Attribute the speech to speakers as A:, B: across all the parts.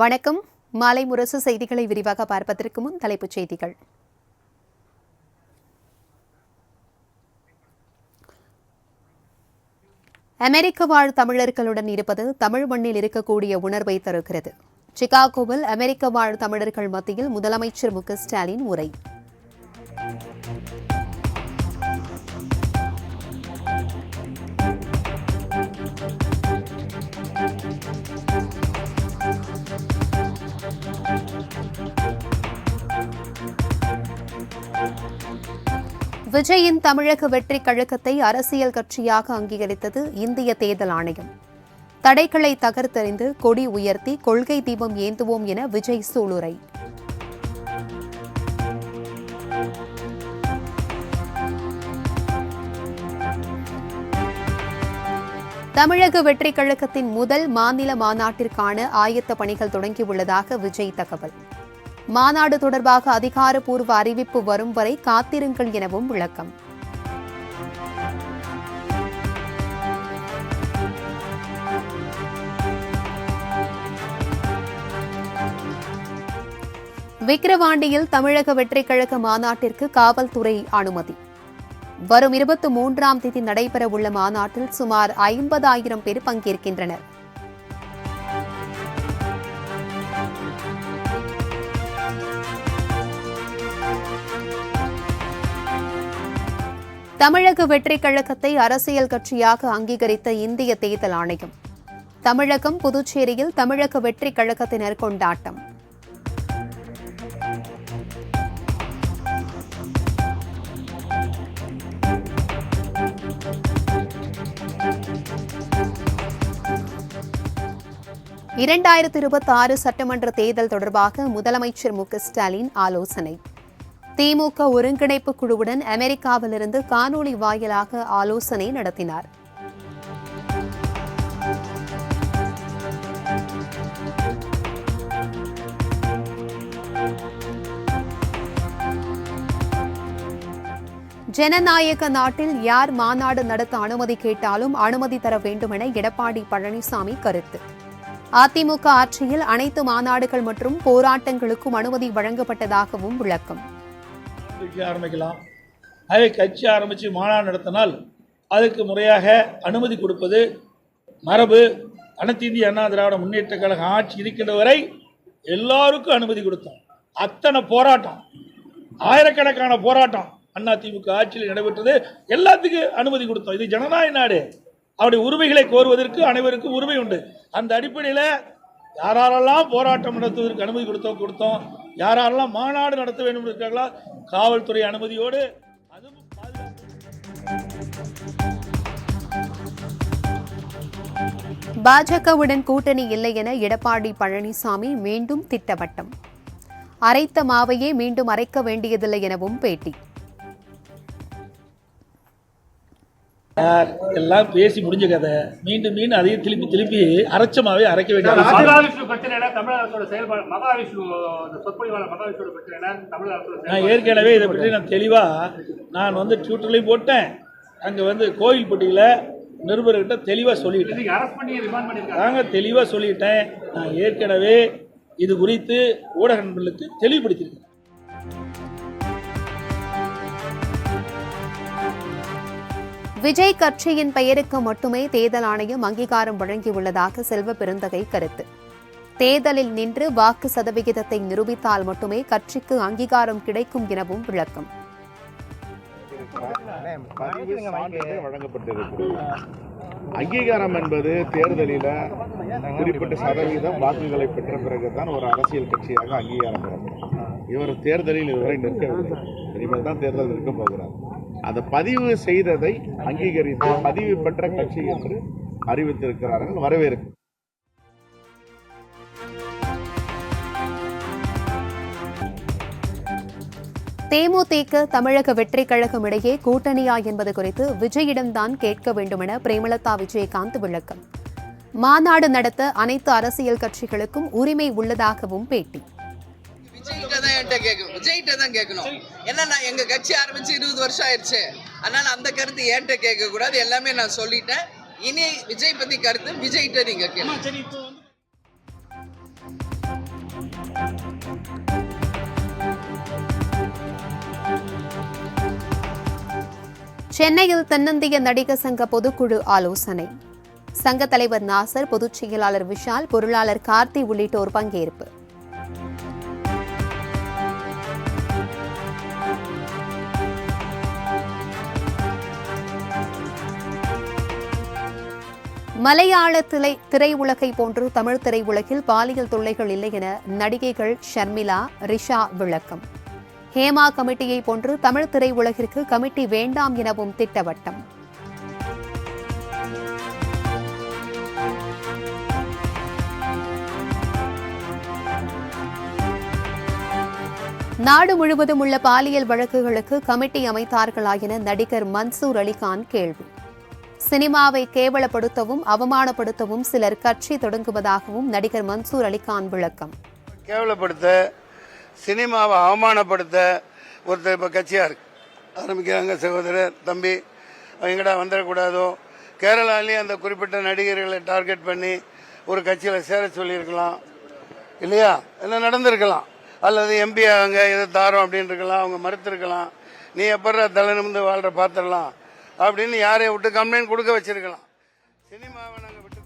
A: வணக்கம். மாலை முரசு செய்திகளை விரிவாக பார்ப்பதற்கு முன் தலைப்புச் செய்திகள். அமெரிக்க வாழ் தமிழர்களுடன் இருப்பது தமிழ் மண்ணில் இருக்கக்கூடிய உணர்வை தருகிறது. சிகாகோவில் அமெரிக்க வாழ் தமிழர்கள் மத்தியில் முதலமைச்சர் மு க ஸ்டாலின் உரை. விஜயின் தமிழக வெற்றிக் கழகத்தை அரசியல் கட்சியாக அங்கீகரித்தது இந்திய தேர்தல் ஆணையம். தடைகளை தகர்த்தெறிந்து கொடி உயர்த்தி கொள்கை தீபம் ஏந்துவோம் என விஜய் சூளுரை. தமிழக வெற்றிக் கழகத்தின் முதல் மாநில மாநாட்டிற்கான ஆயத்த பணிகள் தொடங்கியுள்ளதாக விஜய் தகவல். மாநாடு தொடர்பாக அதிகாரப்பூர்வ அறிவிப்பு வரும் வரை காத்திருங்கள் எனவும் விளக்கம். விக்கிரவாண்டியில் தமிழக வெற்றிக் கழக மாநாட்டிற்கு காவல்துறை அனுமதி. வரும் 23ஆம் தேதி நடைபெறவுள்ள மாநாட்டில் சுமார் 50,000 பேர் பங்கேற்கின்றனர். தமிழக வெற்றிக் கழகத்தை அரசியல் கட்சியாக அங்கீகரித்த இந்திய தேர்தல் ஆணையம். தமிழகம் புதுச்சேரியில் தமிழக வெற்றிக் கழகத்தினர் கொண்டாட்டம். (2026) சட்டமன்ற தேர்தல் தொடர்பாக முதலமைச்சர் மு க ஸ்டாலின் ஆலோசனை. திமுக ஒருங்கிணைப்பு குழுவுடன் அமெரிக்காவிலிருந்து காணொலி வாயிலாக ஆலோசனை நடத்தினார். ஜனநாயக நாட்டில் யார் மாநாடு நடத்த அனுமதி கேட்டாலும் அனுமதி தர வேண்டுமென எடப்பாடி பழனிசாமி கருத்து. அதிமுக ஆட்சியில் அனைத்து மாநாடுகள் மற்றும் போராட்டங்களுக்கும் அனுமதி வழங்கப்பட்டதாகவும் விளக்கம்.
B: ஆரம்பிக்கலாம். அதே கட்சி ஆரம்பித்து மாநாடு நடத்தினால் அதுக்கு முறையாக அனுமதி கொடுப்பது மரபு. அனைத்து இந்திய அண்ணா திராவிட முன்னேற்ற கழக ஆட்சி இருக்கின்ற வரை எல்லாருக்கும் அனுமதி கொடுத்தோம். அத்தனை போராட்டம், ஆயிரக்கணக்கான போராட்டம் அதிமுக ஆட்சியில் நடைபெற்றது. எல்லாத்துக்கும் அனுமதி கொடுத்தோம். இது ஜனநாயக நாடு. அவருடைய உரிமைகளை கோருவதற்கு அனைவருக்கும் உரிமை உண்டு. அந்த அடிப்படையில் யாரெல்லாம் போராட்டம் நடத்துவதற்கு அனுமதி கொடுத்தோம். யாரெல்லாம் மாநாடு நடத்த வேண்டும் இருக்கிறார்களா காவல்துறை அனுமதியோடு.
A: பாஜகவுடன் கூட்டணி இல்லை என எடப்பாடி பழனிசாமி மீண்டும் திட்டவட்டம். அரைத்த மாவையே மீண்டும் அரைக்க வேண்டியதில்லை எனவும் பேட்டி.
B: எல்லாம் பேசி முடிஞ்ச கதை. மீண்டும் அதையும் திருப்பி அரைச்சமாவே அரைக்க வேண்டிய. நான் ஏற்கனவே இதை பற்றி நான் தெளிவாக ட்விட்டர்லையும் போட்டேன். அங்கே கோயில்பட்டியில் நிருபர்கிட்ட தெளிவாக சொல்லிட்டேன். நாங்கள் தெளிவாக சொல்லிட்டேன். நான் ஏற்கனவே இது குறித்து ஊடக நண்பர்களுக்கு தெளிவுபடுத்தியிருக்கேன்.
A: விஜய் கட்சியின் பெயருக்கு மட்டுமே தேர்தல் ஆணையம் அங்கீகாரம் வழங்கியுள்ளதாக செல்வ பெருந்தகை கருத்து. தேர்தலில் நின்று வாக்கு சதவிகிதத்தை நிரூபித்தால் மட்டுமே கட்சிக்கு அங்கீகாரம் கிடைக்கும் எனவும் விளக்கம்.
C: அங்கீகாரம் என்பது தேர்தலில் குறிப்பிட்ட சதவீதம் வாக்குகளை பெற்ற பிறகுதான் ஒரு அரசியல் கட்சியாக அங்கீகாரம் பெறும். இவர் தேர்தலில் இதுவரை நிற்கவில்லை. இனிமேல் தான் தேர்தல் நிற்க போகிறார். அதை பதிவு செய்ததை அங்கீகரித்து பதிவு பெற்ற கட்சி என்று அறிவித்திருக்கிறார்கள். வரவேற்கு.
A: தேமுதிக தமிழக வெற்றிக் கழகம் இடையே கூட்டணியா என்பது குறித்து விஜயிடம்தான் கேட்க வேண்டுமென பிரேமலதா விஜயகாந்த் விளக்கம். மாநாடு நடத்த அனைத்து அரசியல் கட்சிகளுக்கும் உரிமை உள்ளதாகவும் பேட்டி.
D: விஜய்கிட்ட தான் கேட்கணும். ஏன்னா எங்க கட்சி ஆரம்பிச்சு 20 வருஷம் ஆயிடுச்சு. அதனால அந்த கருத்து ஏன்ட்ட கேட்க கூடாது. எல்லாமே நான் சொல்லிட்டேன். இனி விஜய் பத்தி கருத்து விஜய்கிட்ட நீங்க கேட்கணும்.
A: சென்னையில் தென்னிந்திய நடிகர் சங்க பொதுக்குழு ஆலோசனை. சங்க தலைவர் நாசர், பொதுச் செயலாளர் விஷால், பொருளாளர் கார்த்தி உள்ளிட்டோர் பங்கேற்பு. மலையாள திரையுலகை போன்று தமிழ் திரையுலகில் பாலியல் தொல்லைகள் இல்லை என நடிகைகள் ஷர்மிளா, ரிஷா விளக்கம். ஹேமா கமிட்டியை போன்று தமிழ் திரையுலகிற்கு கமிட்டி வேண்டாம் எனவும் திட்டவட்டம். நாடு முழுவதும் உள்ள பாலியல் வழக்குகளுக்கு கமிட்டி அமைத்தார்களா என நடிகர் மன்சூர் அலிகான் கேள்வி. சினிமாவை கேவலப்படுத்தவும் அவமானப்படுத்தவும் சிலர் கட்சி தொடங்குவதாகவும் நடிகர் மன்சூர் அலிகான் விளக்கம்.
E: கேவலப்படுத்த, சினிமாவை அவமானப்படுத்த ஒருத்தர் இப்போ கட்சியாக ஆரம்பிக்கிறாங்க. சகோதரர் தம்பி எங்கடா வந்துடக்கூடாதோ, கேரளாலேயும் அந்த குறிப்பிட்ட நடிகர்களை டார்கெட் பண்ணி ஒரு கட்சியில் சேர சொல்லியிருக்கலாம் இல்லையா, என்ன நடந்திருக்கலாம். அல்லது எம்பி அவங்க எதை தாரோம் அப்படின்னு இருக்கலாம், அவங்க மறுத்திருக்கலாம். நீ எப்படா தலை நிமிர்ந்து வாழ்ற பார்த்துடலாம் அப்படின்னு யாரையை விட்டு கம்ப்ளைண்ட் கொடுக்க வச்சிருக்கலாம். சினிமாவை நாங்கள் விட்டு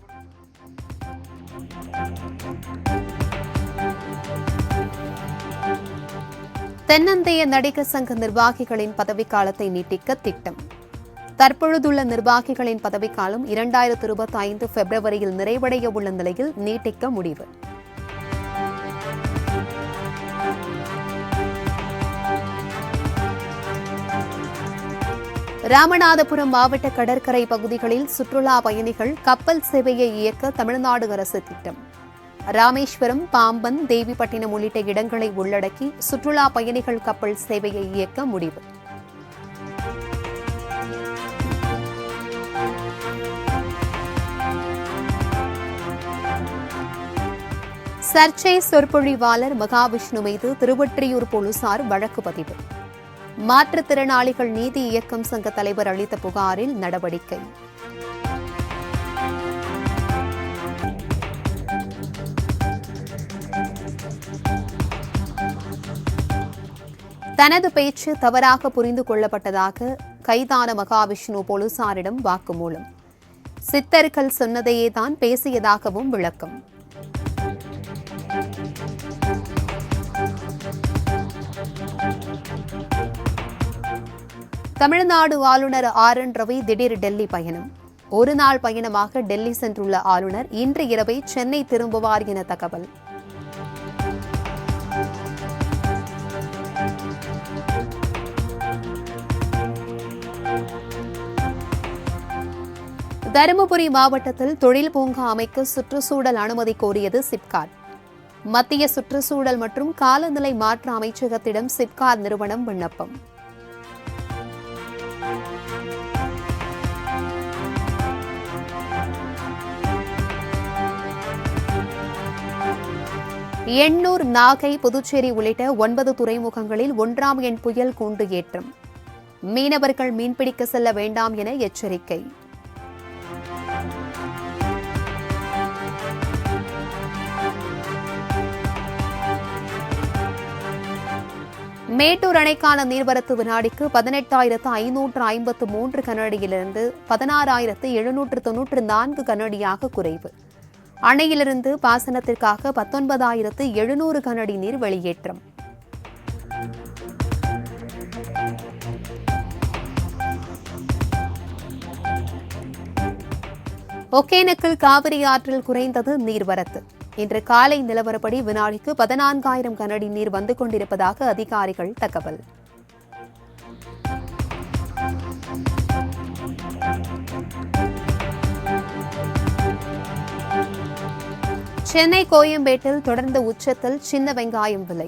A: தென்னிந்திய நடிகர் சங்க நிர்வாகிகளின் பதவிக்காலத்தை நீட்டிக்க திட்டம். தற்பொழுதுள்ள நிர்வாகிகளின் பதவிக்காலம் 2025 பிப்ரவரியில் நிறைவடைய உள்ள நிலையில் நீட்டிக்க முடிவு. ராமநாதபுரம் மாவட்ட கடற்கரை பகுதிகளில் சுற்றுலா பயணிகள் கப்பல் சேவையை இயக்க தமிழ்நாடு அரசு திட்டம். ராமேஸ்வரம், பாம்பன், தேவிப்பட்டினம் உள்ளிட்ட இடங்களை உள்ளடக்கி சுற்றுலா பயணிகள் கப்பல் சேவையை இயக்க முடிவு. சர்ச்சை சொற்பொழிவாளர் மகாவிஷ்ணு மீது திருவொற்றியூர் போலீசார் வழக்கு பதிவு. மாற்றுத்திறனாளிகள் நீதி இயக்கம் சங்க தலைவர் அளித்த புகாரில் நடவடிக்கை. தனது பேச்சு தவறாக புரிந்து கொள்ளப்பட்டதாக கைதான மகாவிஷ்ணு போலீசாரிடம் வாக்குமூலம். சித்தர்கள் சொன்னதையே தான் பேசியதாகவும் விளக்கம். தமிழ்நாடு ஆளுநர் RN ரவி திடீர் டெல்லி பயணம். ஒரு நாள் பயணமாக டெல்லி சென்றுள்ள ஆளுநர் இன்று இரவே சென்னை திரும்புவார் என தகவல். தருமபுரி மாவட்டத்தில் தொழில் பூங்கா அமைக்க சுற்றுச்சூழல் அனுமதி கோரியது சிப்காட். மத்திய சுற்றுச்சூழல் மற்றும் காலநிலை மாற்ற அமைச்சகத்திடம் சிப்காட் நிறுவனம் விண்ணப்பம். எண்ணூர், நாகை, புதுச்சேரி உள்ளிட்ட 9 துறைமுகங்களில் 1ஆம் எண் புயல் கூண்டு ஏற்றம். மீனவர்கள் மீன்பிடிக்க செல்ல வேண்டாம் என எச்சரிக்கை. மேட்டூர் அணைக்கான நீர்வரத்து வினாடிக்கு 18,553 கனஅடியிலிருந்து 16,794 கனஅடியாக குறைவு. அணையிலிருந்து பாசனத்திற்காக 19,700 கனஅடி நீர் வெளியேற்றம். ஒகேனக்கல் காவிரி ஆற்றில் குறைந்தது நீர்வரத்து. இன்று காலை நிலவரப்படி வினாடிக்கு 14,000 கனஅடி நீர் வந்து கொண்டிருப்பதாக அதிகாரிகள் தகவல். சென்னை கோயம்பேட்டில் தொடர்ந்த உச்சத்தில் சின்ன வெங்காயம் விலை.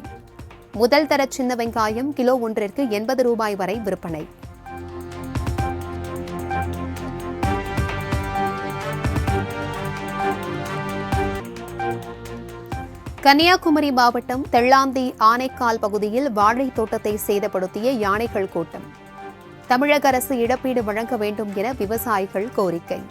A: முதல் தர சின்ன வெங்காயம் கிலோ ஒன்றிற்கு 80 ரூபாய் வரை விற்பனை. கன்னியாகுமரி மாவட்டம் தெள்ளாந்தி ஆனைக்கால் பகுதியில் வாழை தோட்டத்தை சேதப்படுத்திய யானைகள் கூட்டம். தமிழக அரசு இழப்பீடு வழங்க வேண்டும் என விவசாயிகள் கோரிக்கை.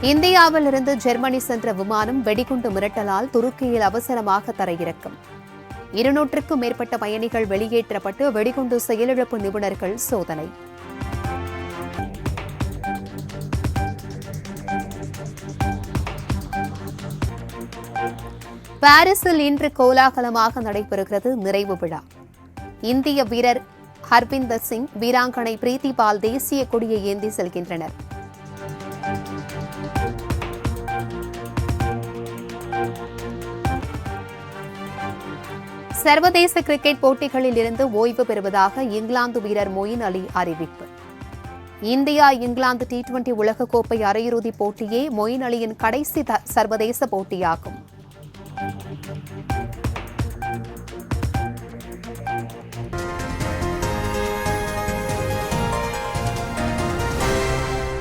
A: இந்தியாவிலிருந்து ஜெர்மனி சென்ற விமானம் வெடிகுண்டு மிரட்டலால் துருக்கியில் அவசரமாக தரையிறக்கம். 200க்கும் மேற்பட்ட பயணிகள் வெளியேற்றப்பட்டு வெடிகுண்டு செயலிழப்பு நிபுணர்கள் சோதனை. பாரிஸில் இன்று கோலாகலமாக நடைபெறுகிறது நிறைவு விழா. இந்திய வீரர் ஹர்விந்தர் சிங், வீராங்கனை பிரீத்தி பால் தேசிய கொடியை ஏந்தி செல்கின்றனர். சர்வதேச கிரிக்கெட் போட்டிகளில் இருந்து ஓய்வு பெறுவதாக இங்கிலாந்து வீரர் மொயின் அலி அறிவிப்பு. இந்தியா இங்கிலாந்து T20 உலகக்கோப்பை அரையிறுதிப் போட்டியே மொயின் அலியின் கடைசி சர்வதேச போட்டியாகும்.